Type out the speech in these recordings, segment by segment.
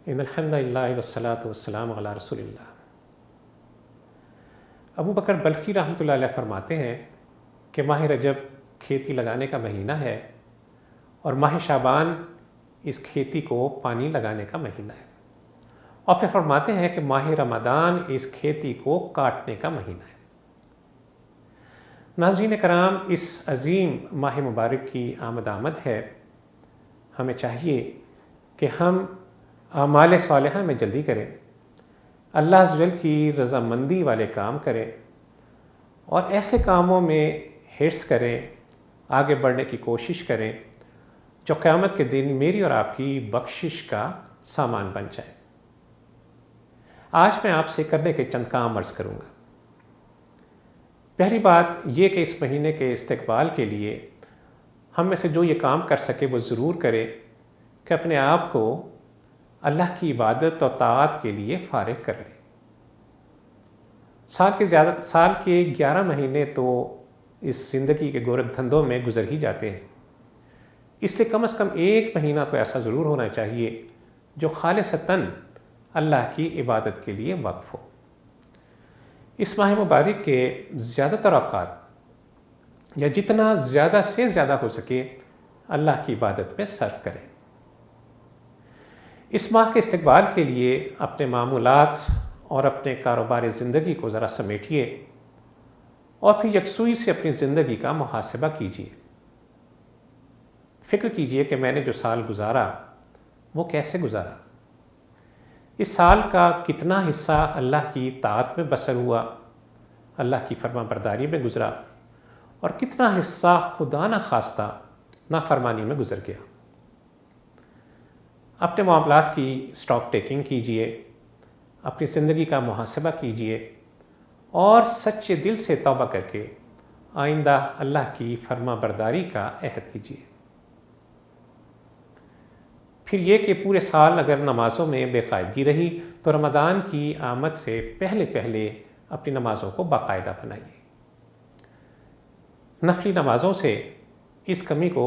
ان الحمد للہ والصلاۃ والسلام علی رسول اللہ۔ ابو بکر بلخی رحمۃ اللہ علیہ فرماتے ہیں کہ ماہ رجب کھیتی لگانے کا مہینہ ہے اور ماہ شعبان اس کھیتی کو پانی لگانے کا مہینہ ہے، اور پھر فرماتے ہیں کہ ماہ رمضان اس کھیتی کو کاٹنے کا مہینہ ہے۔ ناظرین کرام، اس عظیم ماہ مبارک کی آمد ہے۔ ہمیں چاہیے کہ ہم اعمال صالحہ میں جلدی کریں، اللہ عز و جل کی رضامندی والے کام کریں اور ایسے کاموں میں حرص کریں، آگے بڑھنے کی کوشش کریں جو قیامت کے دن میری اور آپ کی بخشش کا سامان بن جائے۔ آج میں آپ سے کرنے کے چند کام عرض کروں گا۔ پہلی بات یہ کہ اس مہینے کے استقبال کے لیے ہم میں سے جو یہ کام کر سکے وہ ضرور کرے کہ اپنے آپ کو اللہ کی عبادت اور طاعت کے لیے فارغ کر لیں۔ سال کے 11 مہینے تو اس زندگی کے گورکھ دھندوں میں گزر ہی جاتے ہیں، اس لیے کم از کم ایک مہینہ تو ایسا ضرور ہونا چاہیے جو خالصتاً اللہ کی عبادت کے لیے وقف ہو۔ اس ماہ مبارک کے زیادہ تر اوقات یا جتنا زیادہ سے زیادہ ہو سکے اللہ کی عبادت میں صرف کریں۔ اس ماہ کے استقبال کے لیے اپنے معمولات اور اپنے کاروبار زندگی کو ذرا سمیٹیے اور پھر یکسوئی سے اپنی زندگی کا محاسبہ کیجیے۔ فکر کیجیے کہ میں نے جو سال گزارا وہ کیسے گزارا، اس سال کا کتنا حصہ اللہ کی طاعت میں بسر ہوا، اللہ کی فرما برداری میں گزرا، اور کتنا حصہ خدا نخواستہ نافرمانی میں گزر گیا۔ اپنے معاملات کی اسٹاک ٹیکنگ کیجیے، اپنی زندگی کا محاسبہ کیجیے اور سچے دل سے توبہ کر کے آئندہ اللہ کی فرما برداری کا عہد کیجیے۔ پھر یہ کہ پورے سال اگر نمازوں میں بے قاعدگی رہی تو رمضان کی آمد سے پہلے اپنی نمازوں کو باقاعدہ بنائیے۔ نفلی نمازوں سے اس کمی کو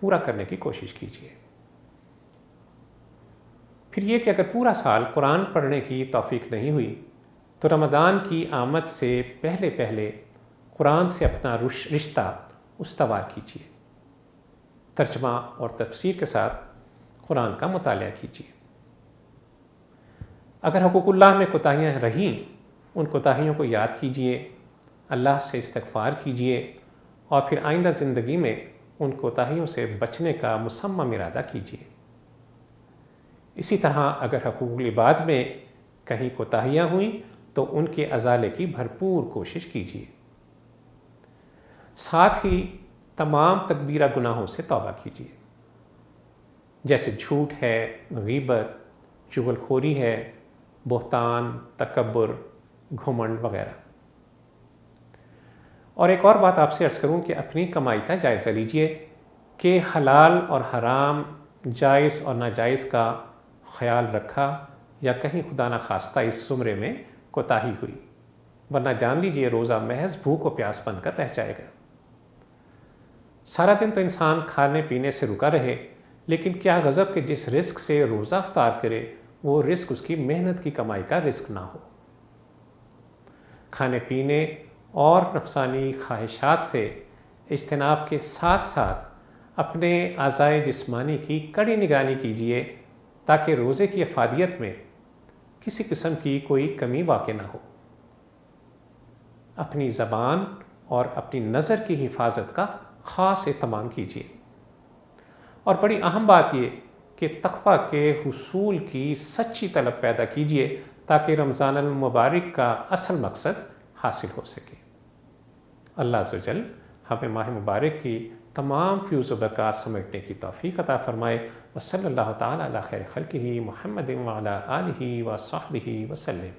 پورا کرنے کی کوشش کیجیے۔ پھر یہ کہ اگر پورا سال قرآن پڑھنے کی توفیق نہیں ہوئی تو رمضان کی آمد سے پہلے قرآن سے اپنا رشتہ استوار کیجیے، ترجمہ اور تفسیر کے ساتھ قرآن کا مطالعہ کیجیے۔ اگر حقوق اللہ میں کوتاہیاں رہیں، ان کوتاہیوں کو یاد کیجیے، اللہ سے استغفار کیجیے اور پھر آئندہ زندگی میں ان کوتاہیوں سے بچنے کا مصمم ارادہ کیجیے۔ اسی طرح اگر حقوق العباد میں کہیں کوتاہیاں ہوئیں تو ان کے ازالے کی بھرپور کوشش کیجیے۔ ساتھ ہی تمام تکبیرہ گناہوں سے توبہ کیجیے، جیسے جھوٹ ہے، غیبت، چغل خوری ہے، بہتان، تکبر، گھمنڈ وغیرہ۔ اور ایک اور بات آپ سے عرض کروں کہ اپنی کمائی کا جائزہ لیجیے کہ حلال اور حرام، جائز اور ناجائز کا خیال رکھا یا کہیں خدا نخواستہ اس زمرے میں کوتاہی ہوئی، ورنہ جان لیجیے روزہ محض بھوک و پیاس بن کر رہ جائے گا۔ سارا دن تو انسان کھانے پینے سے رکا رہے، لیکن کیا غضب کہ جس رزق سے روزہ افطار کرے وہ رزق اس کی محنت کی کمائی کا رزق نہ ہو۔ کھانے پینے اور نفسانی خواہشات سے اجتناب کے ساتھ ساتھ اپنے اعضائے جسمانی کی کڑی نگرانی کیجیے تاکہ روزے کی افادیت میں کسی قسم کی کوئی کمی واقع نہ ہو۔ اپنی زبان اور اپنی نظر کی حفاظت کا خاص اہتمام کیجیے، اور بڑی اہم بات یہ کہ تقویٰ کے حصول کی سچی طلب پیدا کیجیے تاکہ رمضان المبارک کا اصل مقصد حاصل ہو سکے۔ اللہ عز و جل ہمیں ماہ مبارک کی تمام فیوز و برکات سمیٹنے کی توفیق عطا فرمائے۔ وصلی اللہ تعالی علی خیر خلقہ محمد وعلی آلہ وصحبہ وسلم۔